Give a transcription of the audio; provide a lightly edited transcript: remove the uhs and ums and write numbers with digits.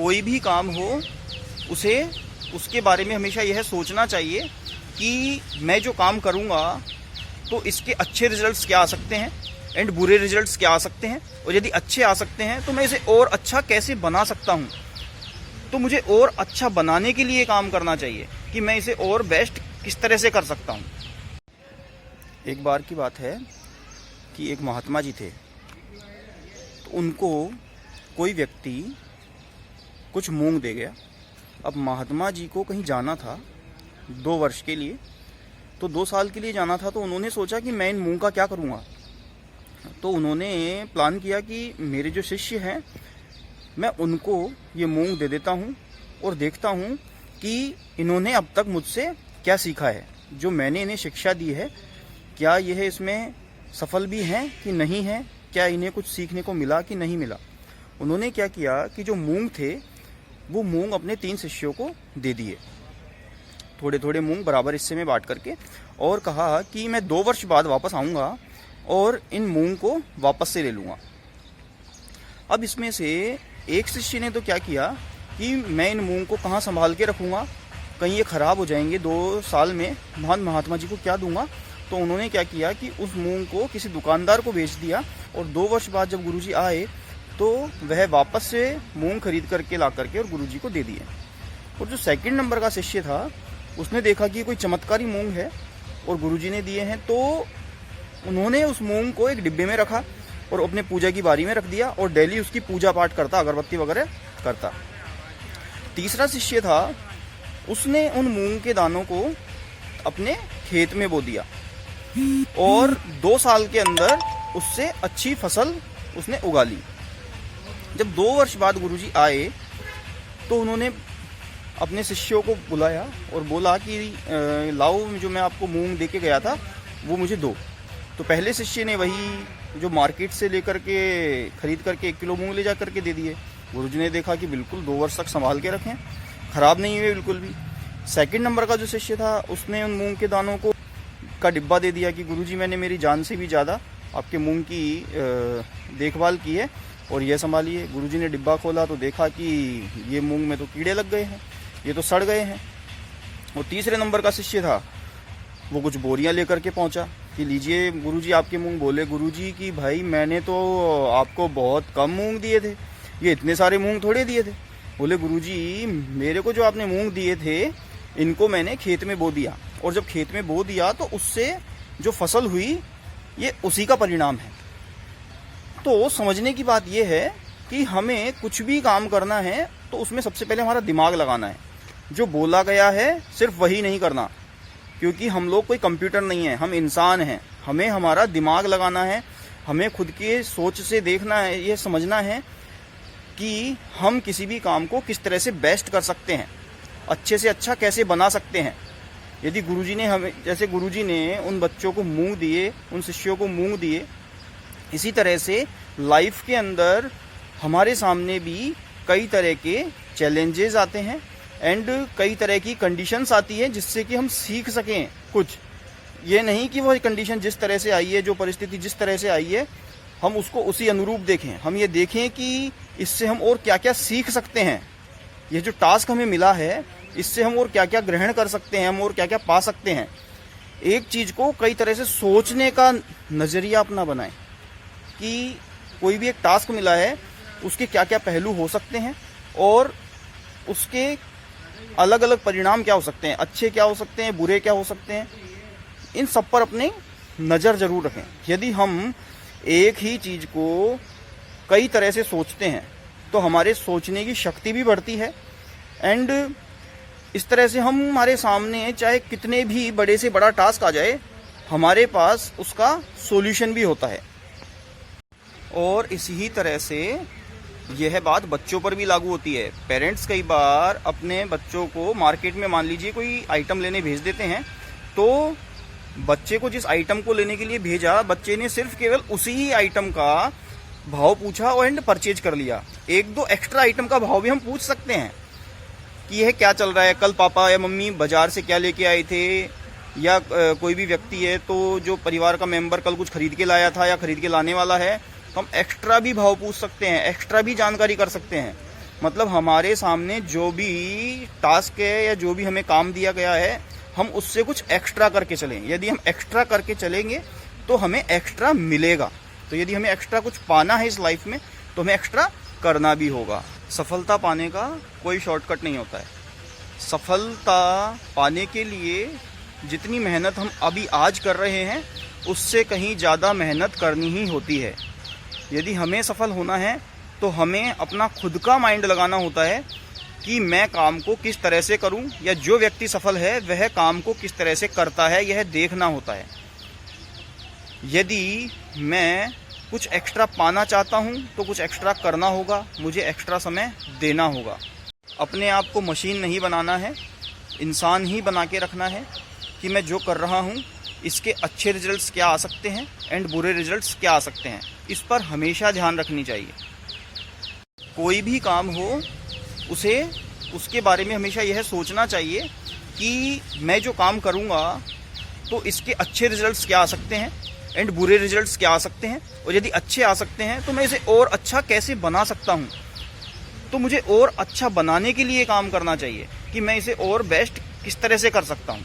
कोई भी काम हो उसे उसके बारे में हमेशा यह सोचना चाहिए कि मैं जो काम करूँगा तो इसके अच्छे रिजल्ट्स क्या आ सकते हैं एंड बुरे रिजल्ट्स क्या आ सकते हैं, और यदि अच्छे आ सकते हैं तो मैं इसे और अच्छा कैसे बना सकता हूँ। तो मुझे और अच्छा बनाने के लिए काम करना चाहिए कि मैं इसे और बेस्ट किस तरह से कर सकता हूँ। एक बार की बात है कि एक महात्मा जी थे, तो उनको कोई व्यक्ति कुछ मूंग दे गया। अब महात्मा जी को कहीं जाना था 2 वर्ष के लिए, तो 2 साल के लिए जाना था। तो उन्होंने सोचा कि मैं इन मूंग का क्या करूँगा। तो उन्होंने प्लान किया कि मेरे जो शिष्य हैं मैं उनको ये मूंग दे देता हूँ और देखता हूँ कि इन्होंने अब तक मुझसे क्या सीखा है, जो मैंने इन्हें शिक्षा दी है क्या यह इसमें सफल भी हैं कि नहीं है, क्या इन्हें कुछ सीखने को मिला कि नहीं मिला। उन्होंने क्या किया कि जो मूंग थे वो मूंग अपने 3 शिष्यों को दे दिए, थोड़े थोड़े मूंग बराबर हिस्से में बांट करके, और कहा कि मैं 2 वर्ष बाद वापस आऊँगा और इन मूंग को वापस से ले लूँगा। अब इसमें से एक शिष्य ने तो क्या किया कि मैं इन मूंग को कहाँ संभाल के रखूँगा, कहीं ये ख़राब हो जाएंगे, 2 साल में महात्मा जी को क्या दूंगा। तो उन्होंने क्या किया कि उस मूंग को किसी दुकानदार को बेच दिया, और 2 वर्ष बाद जब गुरुजी आए तो वह वापस से मूंग खरीद करके ला करके और गुरुजी को दे दिए। और जो सेकंड नंबर का शिष्य था उसने देखा कि कोई चमत्कारी मूंग है और गुरुजी ने दिए हैं, तो उन्होंने उस मूंग को एक डिब्बे में रखा और अपने पूजा की बारी में रख दिया और डेली उसकी पूजा पाठ करता, अगरबत्ती वगैरह करता। तीसरा शिष्य था, उसने उन मूंग के दानों को अपने खेत में बो दिया और 2 साल के अंदर उससे अच्छी फसल उसने उगा ली। जब 2 वर्ष बाद गुरुजी आए तो उन्होंने अपने शिष्यों को बुलाया और बोला कि लाओ, जो मैं आपको मूंग दे के गया था वो मुझे दो। तो पहले शिष्य ने वही जो मार्केट से लेकर के खरीद करके 1 किलो मूंग ले जा करके दे दिए। गुरुजी ने देखा कि बिल्कुल 2 वर्ष तक संभाल के रखें, ख़राब नहीं हुए बिल्कुल भी। सेकंड नंबर का जो शिष्य था उसने उन मूंग के दानों को का डिब्बा दे दिया कि गुरुजी मैंने मेरी जान से भी ज़्यादा आपके मूंग की देखभाल की है और यह संभालिए। गुरुजी ने डिब्बा खोला तो देखा कि ये मूंग में तो कीड़े लग गए हैं, ये तो सड़ गए हैं। और तीसरे नंबर का शिष्य था, वो कुछ बोरियां लेकर के पहुंचा कि लीजिए गुरुजी आपके मूंग। बोले गुरुजी कि भाई मैंने तो आपको बहुत कम मूंग दिए थे, ये इतने सारे मूंग थोड़े दिए थे। बोले गुरुजी मेरे को जो आपने मूंग दिए थे इनको मैंने खेत में बो दिया, और जब खेत में बो दिया तो उससे जो फसल हुई ये उसी का परिणाम है। तो समझने की बात यह है कि हमें कुछ भी काम करना है तो उसमें सबसे पहले हमारा दिमाग लगाना है। जो बोला गया है सिर्फ वही नहीं करना, क्योंकि हम लोग कोई कंप्यूटर नहीं है, हम इंसान हैं। हमें हमारा दिमाग लगाना है, हमें खुद के सोच से देखना है, ये समझना है कि हम किसी भी काम को किस तरह से बेस्ट कर सकते हैं, अच्छे से अच्छा कैसे बना सकते हैं। यदि गुरुजी ने हमें, जैसे गुरुजी ने उन बच्चों को मूंग दिए, उन शिष्यों को मूंग दिए, इसी तरह से लाइफ के अंदर हमारे सामने भी कई तरह के चैलेंजेस आते हैं एंड कई तरह की कंडीशंस आती है जिससे कि हम सीख सकें कुछ। ये नहीं कि वह कंडीशन जिस तरह से आई है, जो परिस्थिति जिस तरह से आई है, हम उसको उसी अनुरूप देखें। हम ये देखें कि इससे हम और क्या क्या सीख सकते हैं, ये जो टास्क हमें मिला है इससे हम और क्या क्या ग्रहण कर सकते हैं, हम और क्या क्या पा सकते हैं। एक चीज़ को कई तरह से सोचने का नज़रिया अपना बनाएं कि कोई भी एक टास्क मिला है उसके क्या क्या पहलू हो सकते हैं और उसके अलग अलग परिणाम क्या हो सकते हैं, अच्छे क्या हो सकते हैं, बुरे क्या हो सकते हैं। इन सब पर अपनी नज़र ज़रूर रखें। यदि हम एक ही चीज़ को कई तरह से सोचते हैं तो हमारे सोचने की शक्ति भी बढ़ती है एंड इस तरह से हमारे सामने चाहे कितने भी बड़े से बड़ा टास्क आ जाए, हमारे पास उसका सॉल्यूशन भी होता है। और इसी तरह से यह बात बच्चों पर भी लागू होती है। पेरेंट्स कई बार अपने बच्चों को मार्केट में, मान लीजिए कोई आइटम लेने भेज देते हैं, तो बच्चे को जिस आइटम को लेने के लिए भेजा, बच्चे ने सिर्फ केवल उसी ही आइटम का भाव पूछा एंड परचेज कर लिया। 1-2 एक्स्ट्रा आइटम का भाव भी हम पूछ सकते हैं कि यह क्या चल रहा है, कल पापा या मम्मी बाजार से क्या लेके आए थे, या कोई भी व्यक्ति है तो जो परिवार का मेंबर कल कुछ खरीद के लाया था या खरीद के लाने वाला है, तो हम एक्स्ट्रा भी भाव पूछ सकते हैं, एक्स्ट्रा भी जानकारी कर सकते हैं। मतलब हमारे सामने जो भी टास्क है या जो भी हमें काम दिया गया है, हम उससे कुछ एक्स्ट्रा करके चलें। यदि हम एक्स्ट्रा करके चलेंगे तो हमें एक्स्ट्रा मिलेगा। तो यदि हमें एक्स्ट्रा कुछ पाना है इस लाइफ में तो हमें एक्स्ट्रा करना भी होगा। सफलता पाने का कोई शॉर्टकट नहीं होता है। सफलता पाने के लिए जितनी मेहनत हम अभी आज कर रहे हैं उससे कहीं ज़्यादा मेहनत करनी ही होती है। यदि हमें सफल होना है तो हमें अपना खुद का माइंड लगाना होता है कि मैं काम को किस तरह से करूं, या जो व्यक्ति सफल है वह काम को किस तरह से करता है, यह देखना होता है। यदि मैं कुछ एक्स्ट्रा पाना चाहता हूं तो कुछ एक्स्ट्रा करना होगा, मुझे एक्स्ट्रा समय देना होगा। अपने आप को मशीन नहीं बनाना है, इंसान ही बना के रखना है कि मैं जो कर रहा हूं इसके अच्छे रिजल्ट्स क्या आ सकते हैं एंड बुरे रिजल्ट्स क्या आ सकते हैं। इस पर हमेशा ध्यान रखनी चाहिए। कोई भी काम हो उसे उसके बारे में हमेशा यह सोचना चाहिए कि मैं जो काम करूंगा तो इसके अच्छे रिजल्ट्स क्या आ सकते हैं एंड बुरे रिजल्ट्स क्या आ सकते हैं, और यदि अच्छे आ सकते हैं तो मैं इसे और अच्छा कैसे बना सकता हूं। तो मुझे और अच्छा बनाने के लिए काम करना चाहिए कि मैं इसे और बेस्ट किस तरह से कर सकता हूं।